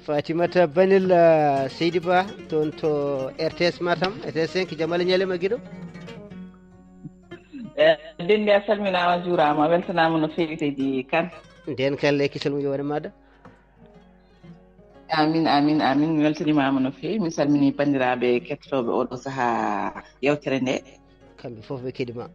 faatimata banel seydi ba toon to RTS matam Rts5 jamala ñalema giɗo dende a salminama juurama weltanama no feewiteji kan nden kalle kisal mum yowone maɗa amin mi weltanimama no feewi mi salmini bandiraɓe kettotoɓe oɗo saaha yewtere nde kamɓe foof ɓe keɗima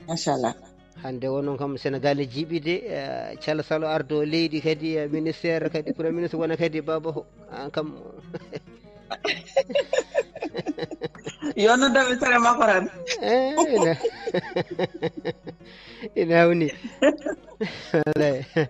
machallah hande wonon kam Sénégal e jiiɓide Thiala Salo ardo leydi kadi ministére kadi premier ministre wona kadi baba ho an kam yonnodaɓe sere makko tan ina hawni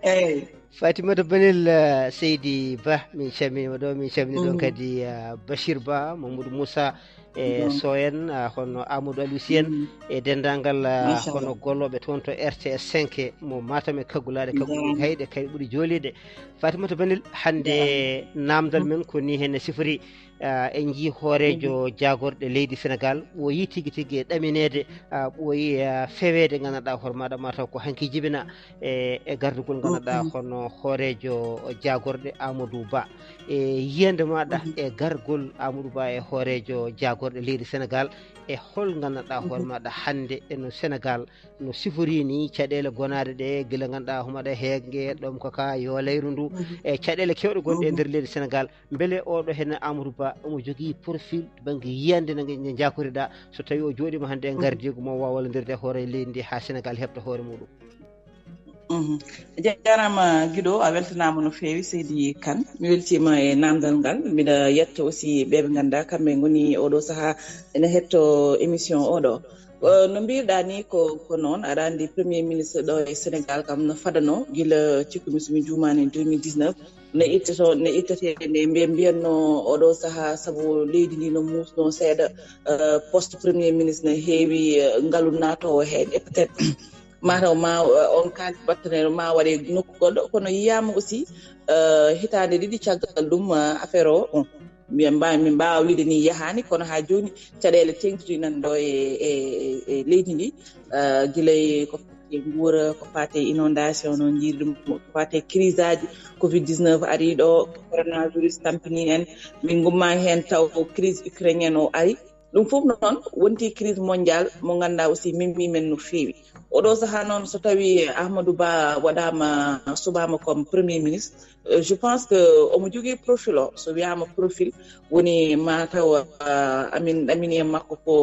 eyyi Fatimata Banel Seydi Ba min calminima ɗo min calmini ɗon kadi Bachir Ba Mamadou Moussa e Soyen hono Amadou Aliou Sy en e dendagal hono golloɓe toon to RTS5 mo Matam e kaggulaɗe kagguɗi hayɗe kay ɓuuri joolide Fatimata Banel hande namdal men ko ni hen sifori en jii hoorejo jaagorɗe leydi Sénégal ɓooyi tigui tigui e ɗaminede ɓooyi fewede ganduɗa hoore maɗa mataw ko hanki jibina e gardugol ganduɗa hono hoorejo jaagorɗe Amadou Ba e yiyande maɗa e gargol Amadou Ba e hoorejo jaagorɗe leydi Sénégal e hol ganduɗa hoore maɗa hande eno Sénégal no sifori ni caɗele gonade ɗe guila ganduɗa homaɗa heegue ɗom koka yo leyru ndu e caɗele kewɗe gonɗe e nder leydi Sénégal beele oɗo hen Amadou Ba omo jogui profil to banggue yiyande nde jakoriɗa so tawi o jooɗima hande e gardigu mo wawa wallodirde e hoore leydi ndi ha Sénégal heɓta hoore muɗum jarama Guiɗo a weltanama no feewi Seydi Kane mi weltima e namdal ngal mbiɗa yetta aussi ɓeɓe ganduɗa kamɓe goni oɗo saaha ene hetto émission oɗo no mbiruɗa ni ko noon aɗa andi premier ministre ɗo e Sénégal kam no fadano guila cikkumi somi jumani 2019 ne ittete nde mbiyanno oɗo saaha saabu leydi ndi no musno seeɗa poste premier ministre ne heewi ngaalu natowo hen et peut être mataw ma on kaali partenaire ma waɗe nokku goɗɗo kono yiyama aussi hitande ɗiɗi caggal ɗum affaire o min mbawa wiide ni yahani kono ha joni caɗele tengtiri nan ɗo e leydi ndi guilay ko fate guura ko fate inondation no jiiri ɗum ko fate crise aji covid-19 ari ɗo coronavirus tampini en min gumma hen taw crise ukrainienne o ari ɗum fof noon wonti crise mondial mo ganduɗa aussi mimmi men no feewi oɗo saaha noon so tawi Ahmadou Ba waɗama subama comme premier ministre je pense que omo jogui profil o so wiyama profil woni mataw amin e makko ko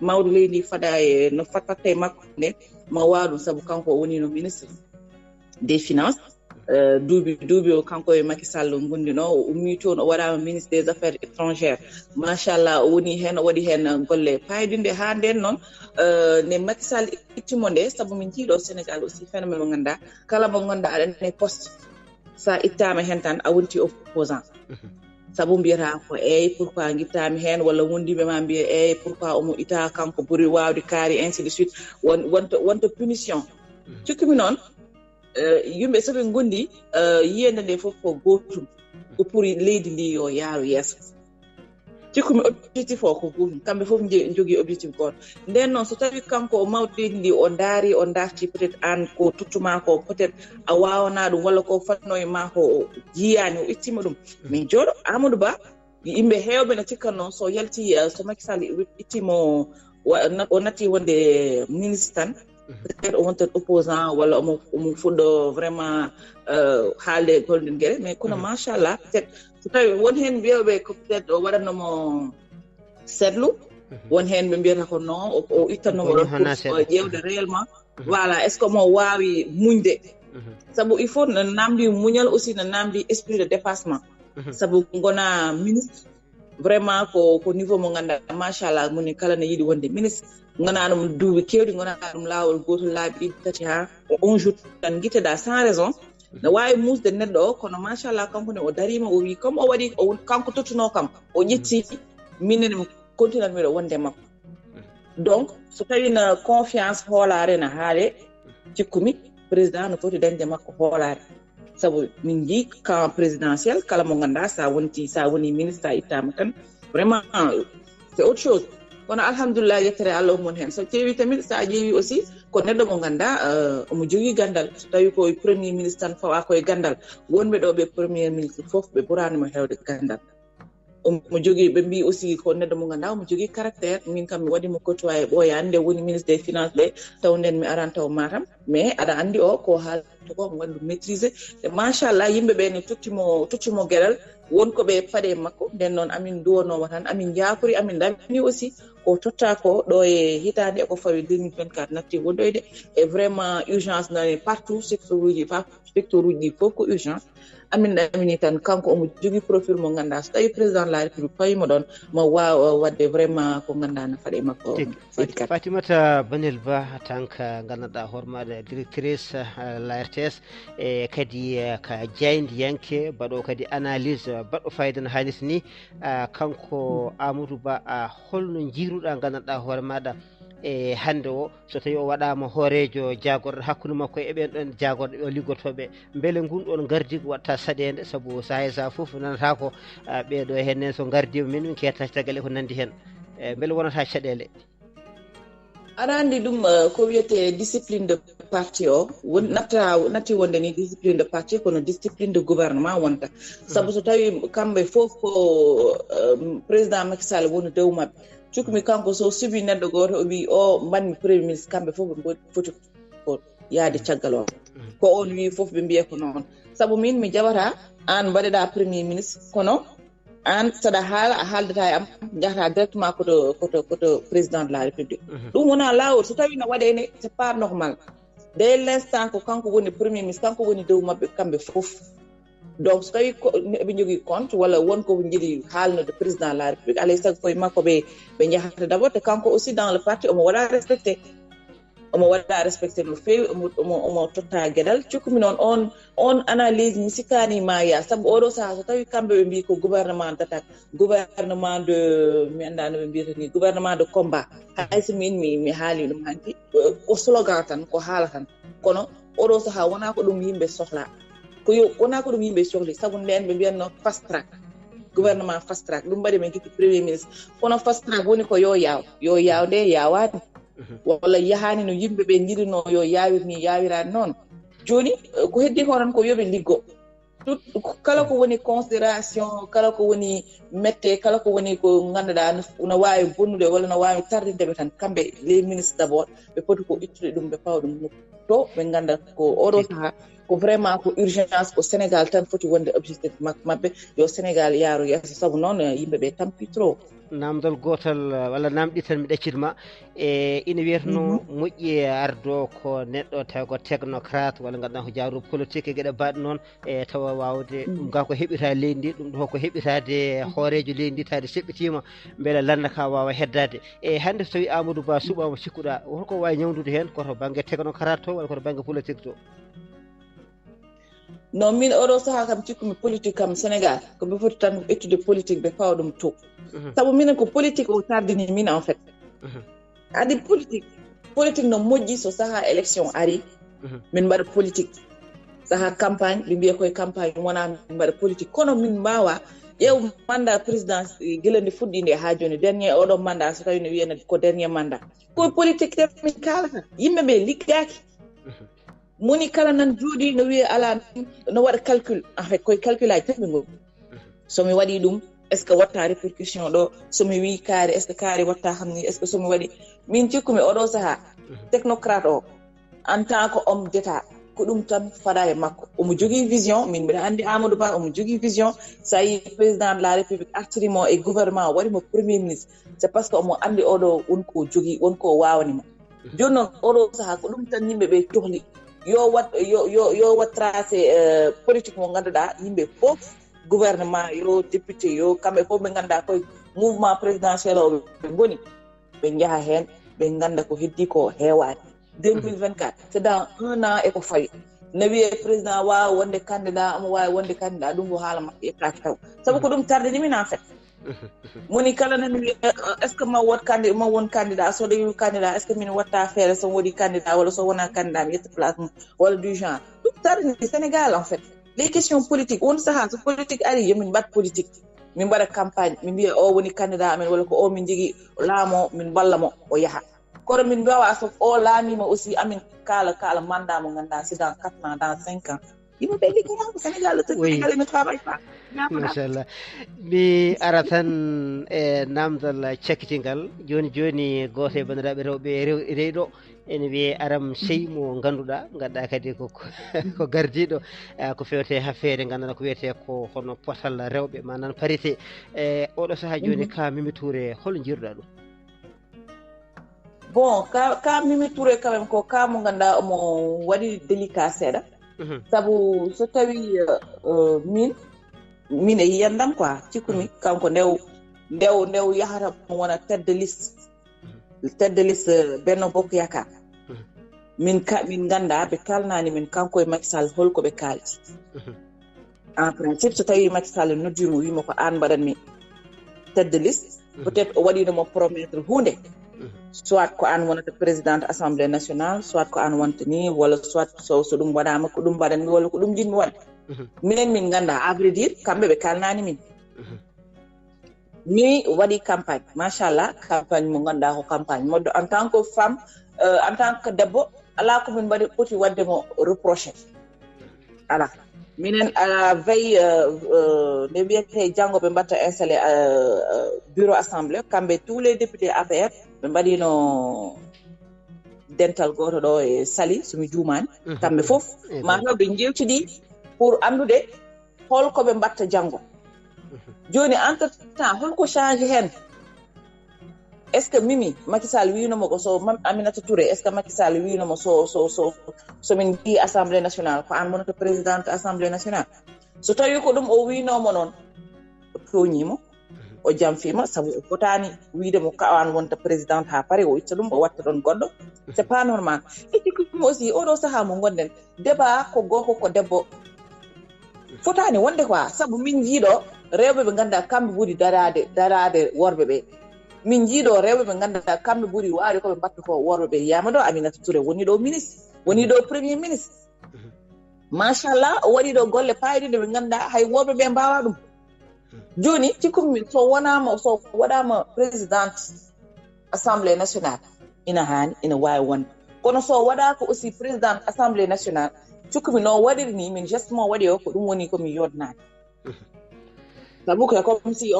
mawɗo leydi faada e no fatta e makko nde ma waɗum saabu kanko o woni no ministre des finances duuɓi o kanko e Macky Sall gondino o ummi toon o waɗama ministre des affaires étrangères machallah o woni hen o waɗi hen golle paydinde ha nden noon ne Macky Sall ittimo nde saabu min jiiɗo Sénégal aussi phénomène mo ganduɗa kala mo ganduɗa aɗa ene poste sa ittama hen tan a wonti opposant saabu mbiyata ko eyyi pourquoi guittami hen walla wondiɓe ma mbiya eyyi pourquoi omo ita kanko ɓuuri wawde kaari ainsi de suite wonto punition cikkumi noon yimɓe soɓe gondi yiyande nde foof ko gotum ko pour leydi ndi yo yaaru yeeso cikkumi objectif o ko gotum kamɓe foof jogui objectif goto nden noon so tawi kanko o mawɗo leydi ndi o daari o darti peut être an ko tottuma ko peut être a wawana ɗum walla ko fatno e ma ko jiyani o ittima ɗum mais jooɗo Amadou Ba yimɓe hewɓe ne cikkan noon so yalti so Macky Sall ittimo o natti wonde ministre tan peut-être o wontat opposant walla omo fuɗɗo vraiment haalde golden gueɗe mais kono machallah peut être so tawi won hen mbiyaɓe ko peut être o waɗannomo seetlu won hen ɓe mbiyata ko non o ittannomo ɗon pour ƴewde réellement voilà est ce que mo wawi muñde saabu il faut no namdi muñal aussi no namdi esprit de dépassement saabu gona ministre vraiment ko niveau mo ganduɗa machallah moni kala ne yiiɗi wonde ministre gona ɗum duuɓi kewɗi gona ɗum lawol gotol laabi ɗiɗi tati ha on jour tan guiteɗa sans raison ne wawi musde neɗɗo o kono machallah kanko ne o darima o wi comme o waɗi kanko tottuno kam o ƴetti minne mi continue miɗo wonde makko donc so tawi no confiance hoolare ne haale cikkumi président no foti dañde makko hoolare saabu min jii camp présidentiel kala mo ganduɗa sa woni ministre a ittama tan vraiment c'est autre chose kono alhamdulillah yettere Allah mon hen so tewi tamit sa jeewi aussi ko neddo mo ganda omo jogi gandal so tawi ko premier ministre tan fawa koye gandal wonɓe ɗo ɓe premier ministre fof ɓe ɓuranimo hewde gandal omo jogii ɓe mbi aussi ko neɗɗo mo ganduɗa omo jogii caractère min kam mi waɗimo côtoyé ɓooyani nde woni ministre des finances ɗe taw nden mi aran taw matam mais aɗa andi o ko haalto ko omo waɗi ɗum maîtrisé e machallah yimɓe ɓe ne tottimo gueɗal wonko ɓe paɗe makko nden noon amin duwanoma tan amin jakori amin damini aussi ko totta ko ɗo e hitande eko fawi 2024 natti wonɗoyde e vraiment urgence nani partout secteur uji ɗi fof ko urgence amin ɗamini tan kanko omo jogii profil mo ganduɗa so tawi président de la république fawimo ɗon mo wawa wadde vraiment ko ganduɗa no faɗe makko Faatimata Banel Ba tan ka ganduɗa hormaɗe directrice la RTS e kadi ka jeydiyanke baɗo kadi analyse baɗɗo fayida no haalis ni kanko Amadou Ba holno jiiruɗa ganduɗa hoore maɗa e hande o so tawi o waɗama hoorejo jaagorɗe hakkude makko e ɓen ɗon jaagorɗe ɓe liggotoɓe beele ngun ɗon gardigo watta saɗede saabu saha e saha foof nanata ko ɓeɗo hennen so gardima min ketta tagal e ko nandi hen beele wonata caɗele aɗa andi ɗum ko wiyete discipline de parti o natti wonde ni discipline de parti kono discipline de gouvernement wonta saabu so tawi kamɓe fof ko président Macky Sall woni dow mabɓe cukmi kanko so subi neɗɗo goto o wi o mbanmi premier ministre kamɓe fof ɓe foti ko yaade caggal o ko on wi fof ɓe mbiye ko noon saabu min mi jawata an mbaɗeɗa premier ministre kono an saɗa haala a haaldata e am jahata directement koto président de la république ɗum wona lawol so tawi no waɗene c'est pas normal dès l'instant ko kanko woni premier ministre kanko woni dow mabɓe kamɓe fof donc so tawi ɓe jogii compte walla wonko jiiɗi haalnude président de la république alay sago koye makko ɓe jahata d' abord te kanko aussi dans le parti omo waɗa respecté no feewi omo totta gueɗal cukkumi noon on analyse mi sikkani ma ya saabu oɗo saaha so tawi kamɓe ɓe mbi ko gouvernement d'attaque gouvernement de mi anda no ɓe mbiyata ni gouvernement de combat hayso min mi haali ɗum hanki ko slogan tan ko haala tan kono oɗo saaha wona ko ɗum yimɓe sohla wona ko ɗum yimɓe sohli saabu nden ɓe mbiyatno fast track gouvernement fast track ɗum mbaɗi men kitti premier ministre kono fast track woni ko yo yaw nde yawani walla yahani no yimɓe ɓe jiɗino yo yawir ni yawirani noon joni ko heddi ko tan ko yoɓe liggo kala ko woni considération kala ko woni mette kala ko woni ko ganduɗa no wawi bonnude walla no wawi tardideɓe tan kamɓe les ministres d' abord ɓe poti ko ittude ɗum ɓe pawa ɗum to ɓe ganda ko oɗo saaha ko vraiment ko urgence ko Sénégal tan foti wonde objectif mabɓe yo Sénégal yaaru yeeso saabu noon yimɓe ɓe tampi trop namdal gotal walla namɗi tan mi ɗaccitma e ina wiyatno moƴƴi ardo ko neɗɗo tawi ko technocrate walla ganduɗa ko jaaru politique e gueɗe mbaɗe noon e tawa wawde ɗum ga ko heɓita leydi ndi ɗum ɗo ko heɓitade hoorejo leydi ndi tawde seɓɓitima beele landa ka wawa heddade e hande so tawi Amadou Ba suɓama cikkuɗa holko wawi ñawdude hen koto banggue technocrate to walla koto banggue politique to non min oɗo saaha kam cikkumi politique kam Sénégal ko ɓe foti tan étude politique ɓe pawa ɗum to saabu minen ko politique o tardini min en fait adi politique no moƴƴi so saaha élection ari min mbaɗa politique saaha campagne ɓe mbiya koye campagne wona min mbaɗa politique kono min mbawa ƴeew mandat président guila nde fuɗɗinde ha joni dernier oɗo mandat so tawi no wiyene ko dernier mandat koye politique te min kalata yimɓe ɓe liggaki moni kala nan jooɗi no wiya ala no waɗa calcul en fait koye calcul aji tan ɓe goni somi waɗi ɗum est ce que watta répercussion ɗo somi wi kaari est ce que kaari watta hamni est ce que somi waɗi min cikkumi oɗo saaha technocrate o en tant que homme d' état ko ɗum tan faɗa e makko omo jogui vision min mbiɗa andi Amadou Ba omo jogui vision sa yi président de la république artirimo e gouvernement waɗimo premier ministre c'est parce que omo andi oɗo wonko jogui wonko wawanimo joni noon oɗo saaha ko ɗum tan yimɓe ɓe cohli yo wat tracé politique mo ganduɗa yimɓe fof gouvernement yo député yo kamɓe fof ɓe ganduɗa koye mouvement présidentiel o ɓe goni ɓe jaaha hen ɓe ganda ko heddi ko heewani 2024 c'est dans 1 an eko fawi no wiye président wawa wonde candidat omo wawi wonde candidat ɗum ko haala makko yettaki taw saabu ko ɗum tardini min en fait moni kala nani wiya est ce que ma won candidat so ɗo candidat est ce que min watta feere so woɗi candidat walla so wona candidat mi yetta place mum walla du genre ɗum tardini Sénégal en fait les questions politiques won saaha so politique ari yomin mbat politique min mbaɗa campagne min mbiya o woni candidat amen walla ko o min jogui laamo min balla mo o yaaha kono min mbawa so o laamima aussi amin kala mandat mo ganduɗa c'est dans 4 ans dans 5 ans yimɓe ɓe liggoyamo Sénégal Sénégal ne travaille pas machallah mi ara tan e namdal cekkitingal joni goto e bandiraɓe rewɓe reyɗo ene wiye aram sey mo ganduɗa gadda kadi ko gardiɗo ko fewte ha feere ganduɗa ko wiyete ko hono potal rewɓe manan parité e oɗo saaha joni ka Mimi Touré hol jiruɗa ɗum bon ka Mimi Touré quand même ko ka mo ganduɗa omo waɗi délicat seeɗa sabu so tawi min e yiyandam quoi cikkumi kanko ndew yahata mo wona tête de liste Benno Bokk Yaakaar min ganda ɓe kalnani min kanko e Macky Sall holko ɓe kalti en principe so tawi Macky Sall noddimo wimo ko an mbaɗanmi tête de liste peut être o waɗinomo promettre hunde soit ko an wonata présidente assemblée nationale soit ko an wonta ni walla soit so ɗum waɗama ko ɗum mbaɗanmi walla ko ɗum jinmi wadde minen min ganda à vrai dire kamɓe ɓe kalnani min mi waɗi campagne machallah campagne mo ganduɗa ko campagne moddo en tant que femme en tant que debbo ala ko min mbaɗi poti waddemo reproché ala minen à veille nde wiyete janggo ɓe mbatta installé bureau assemblée kamɓe tous les députés APR ɓe mbaɗino dental goto ɗo e Saly somi juumani kamɓe foof mataw ɓe jewtiɗi pour andude holko ɓe mbatta janggo joni entre temps holko change hen est ce que Mimi Macky Sall winomo ko so Aminata Touré est ce que Macky Sall winomo somin mbi assemblée nationale ko an wonata présidente assemblée nationale so tawi ko ɗum o winomo noon o toñimo o jamfima sabu o fotani wiidemo ka an wonta présidente ha paari o itta ɗum o watta ɗon goɗɗo c' est pas normal e cikkumi aussi oɗo saaha mo gonɗen débat ko gorko ko debbo fotani wonde quoi sabu min jiiɗo rewɓe ɓe ganduɗa kamɓe ɓuuri darade worɓe ɓe min jiiɗo rewɓe ɓe ganduɗa kamɓe ɓuuri waawde koɓe mbatta ko worɓe ɓe yiyama ɗo Aminata Touré woni ɗo ministre woni ɗo premier ministre machallah o waɗi ɗo golle payɗiɗe ɓe ganduɗa hay worɓe ɓe mbawa ɗum joni cikkumi so waɗama présidente assemblée nationale ina hani ina wawi wonde kono so waɗaka aussi présidente assemblée nationale cikkumi no waɗiri ni min geste mo waɗi o ko ɗum woni komi yodnani sabu ko comme si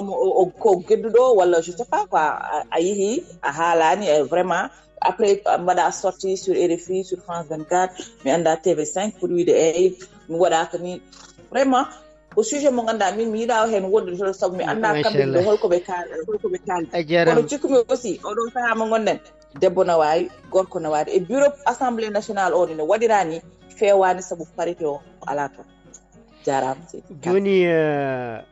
ko gedduɗo walla je sais pas quoi a yeehi a haalani vraiment après mbaɗa sorti sur RFI sur France 24 mi anda TV5 pour wiide eyyi mi waɗaka ni vraiment ko sujet mo ganduɗa min mi yiɗa hen wondude to sabu mi anda kamɓe ɗo holko ɓe kaldi kono cikkumi aussi oɗon saaha mo gonɗen debbo no wawi gorko no wawi e bureau assemblée nationale o ne waɗirani fewani sabu parité o ala toon jarama joni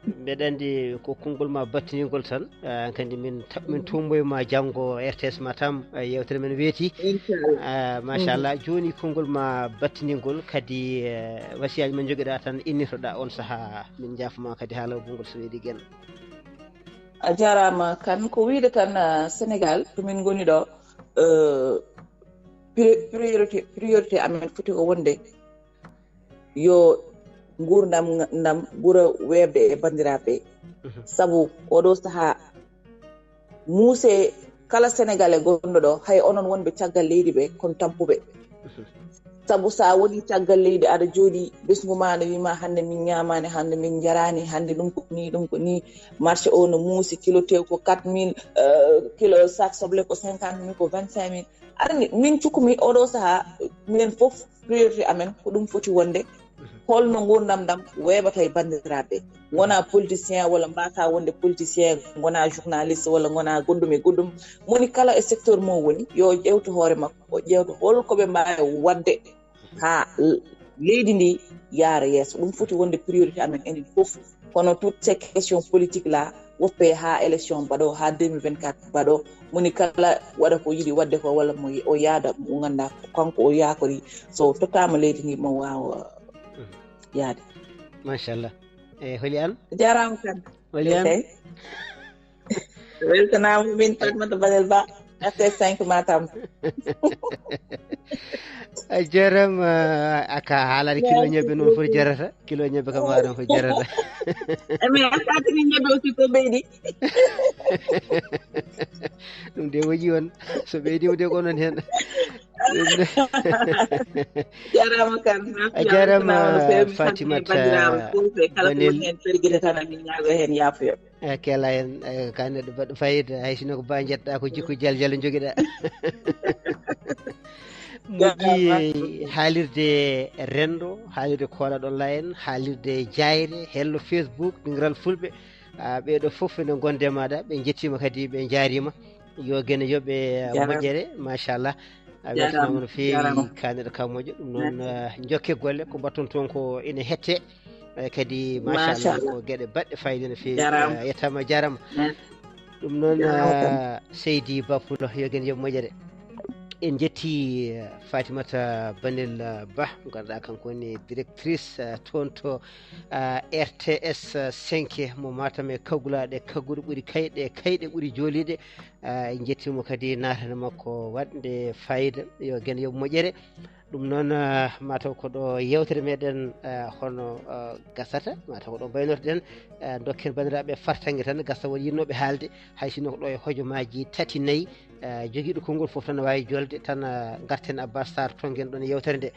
mbeɗa andi ko konngol ma battinigol tan kandi min tumboyma janggo RTS matam yewtere men weeti machallah joni konngol ma battinigol kadi wasiyaji men joguiɗa tan innitoɗa on saaha min jafuma kadi haala bongol so weeɗi guena a jarama kan ko wiide tan Sénégal to min goni ɗo priorité amen foti ko wonde yo gurdam ndam ɓuura webde e bandiraɓe sabu oɗo saaha muuse kala sénégalais gonɗo ɗo hay onon wonɓe caggal leydi ɓe kono tampuɓe sabu sa woni caggal leydi aɗa jooɗi ɓesgu ma no wima hande min ñamani hande min jarani hande ɗum ko ni marché o no muusi kilo tew ko 4000 kilo sac soble ko 50 000 ko 25 000 arani min cukkumi oɗo saaha minen foof priorité amen ko ɗum foti wonde holno gurdam ndam weɓata e bandiraɓe wona politicien walla mbasa wonde politicien gona journaliste walla gona goɗɗum e goɗɗum moni kala e secteur mo woni yo ƴewtu hoore makko o ƴewta holkoɓe mbawi wadde ha leydi ndi yaara yeeso ɗum foti wonde priorité amen enen foof kono toutes ces questions politiques là woppe ha élection mbaɗo ha 2024 mbaɗo moni kala waɗa ko yiiɗi wadde ko walla mo o yaada mo ganduɗa kanko o yakori so tottama leydi ndi mo wawa yaade machallah e holi an jarama kan holi an weltanama min faatimata banel ba Rts5 matam a jarama aka haalade kilo ñebbe noon foti jarata kilo ñebbe kam waɗon foti jarata mais a fatini ñebbe aussi ko ɓeydi ɗum de woƴi on so ɓeydima de ko noon hen jarama kan a jarama fatimata banel hen perguide tan amin ñaago hen yaafuyo kela hen ka neɗɗo baɗɗo fayida hay sino ko ba jetɗa ko jikku jal jal joguiɗa moƴƴi haalirde rendo haalirde kolaɗolla en haalirde jayre hello Facebook ɗingiral fulɓe ɓeɗo foof ene gonde maɗa ɓe jettima kadi ɓe jarima yo guene yoɓe moƴƴere machallah a weltanama no fewi kaneɗo ka moƴƴo ɗum noon jokke golle ko mbatton toon ko ina hette kadi machallah ko gueɗe baɗɗe fayida no fewi yettama jarama ɗum noon Seydi Bapulo yo guene yoɓe moƴƴere en jetti Fatimata Banel Ba ganduɗa kanko woni directrice toon to Rts5 mo Matam e kaggulaɗe kagguɗe ɓuuri kayɗe ɓuuri jolide en jettimo kadi natane makko waɗde fayida yo guene yoɓe moƴƴere ɗum noon mataw ko ɗo yewtere meɗen hono gasata mataw ko ɗo baynortoɗen dokken bandiraɓe fartangue tan gasa won yinnoɓe haalde hay sinno ko ɗo e hojomaji tati nayyi joguiɗo konngol foof tan ne wawi jolde tan garten Abbas Sarr tonguen ɗon e yewtere nde